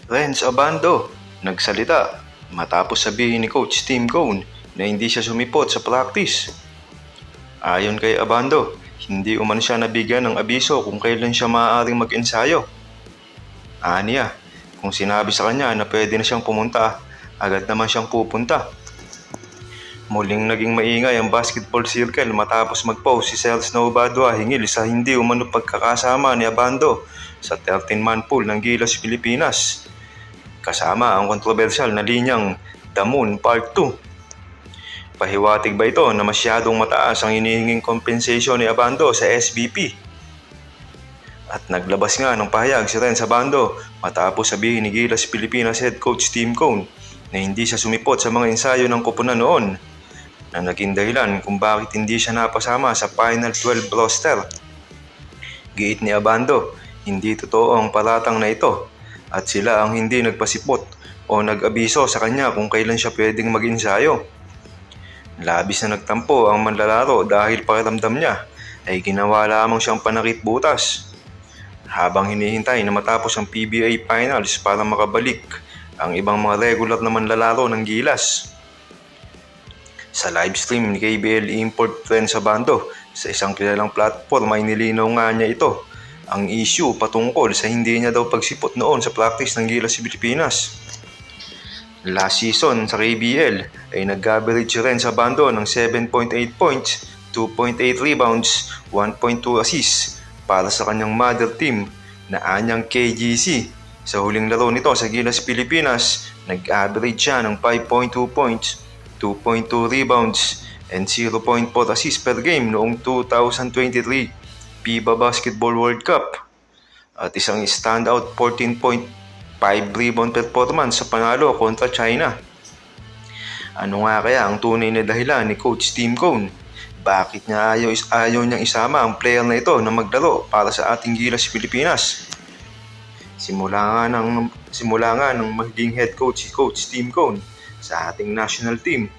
Renz Abando, nagsalita matapos sabihin ni Coach Tim Cone na hindi siya sumipot sa practice. Ayon kay Abando, hindi umano siya nabigyan ng abiso kung kailan siya maaaring mag-ensayo. Aniya, kung sinabi sa kanya na pwede na siyang pumunta, agad naman siyang pupunta. Muling naging maingay ang basketball circle matapos mag-post si Cels Novadua hingil sa hindi umano pagkakasama ni Abando sa 13-man pool ng Gilas Pilipinas. Kasama ang kontrobersyal na linyang The Moon Part 2. Pahiwatig ba ito na masyadong mataas ang hinihinging compensation ni Abando sa SBP? At naglabas nga ng pahayag si Renz Abando matapos sabihin ni Gilas Pilipinas head coach Tim Cone na hindi siya sumipot sa mga ensayo ng koponan noon, na naging dahilan kung bakit hindi siya napasama sa Final 12 roster. Giit ni Abando, hindi totoo ang paratang na ito at sila ang hindi nagpasipot o nag-abiso sa kanya kung kailan siya pwedeng mag-ensayo. Labis na nagtampo ang manlalaro dahil pakiramdam niya ay ginawa lamang siyang panakit butas. Habang hinihintay na matapos ang PBA Finals para makabalik ang ibang mga regular na manlalaro ng Gilas. Sa livestream ni KBL Import Renz Abando sa isang kilalang platform ay nilinaw nga niya ito, ang issue patungkol sa hindi niya daw pagsipot noon sa practice ng Gilas Pilipinas. Last season sa KBL ay nag-average si Renz Abando ng 7.8 points, 2.8 rebounds, 1.2 assists para sa kanyang mother team na anyang KGC. Sa huling laro nito sa Gilas Pilipinas, nag-average siya ng 5.2 points, 2.2 rebounds, and 0.4 assists per game noong 2023 FIBA Basketball World Cup at isang standout 14.5 rebound performance sa panalo kontra China. Ano nga kaya ang tunay na dahilan ni Coach Tim Cone? Bakit niya ayaw niyang isama ang player na ito na maglaro para sa ating Gilas Pilipinas? Simula nga ng magiging head coach si Coach Tim Cone sa ating national team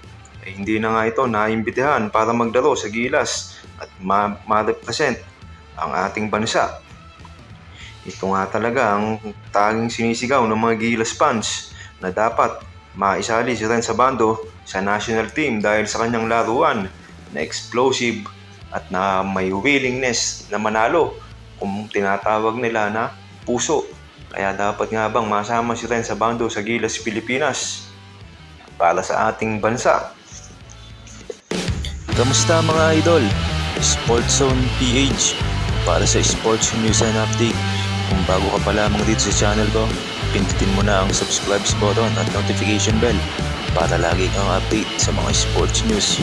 ay hindi na nga ito naimbitahan para maglaro sa Gilas at ma-represent ang ating bansa. Ito nga talaga ang tanging sinisigaw ng mga Gilas fans na dapat maisali si Renz Abando sa national team dahil sa kanyang laruan na explosive at na may willingness na manalo, kung tinatawag nila na puso. Kaya dapat nga bang masama si Renz Abando sa Gilas Pilipinas para sa ating bansa. Kamusta mga idol? Sports Zone PH para sa sports news and update. Kung bago ka pa lamang dito sa channel ko, pindutin mo na ang subscribe button at notification bell para lagi kang update sa mga sports news.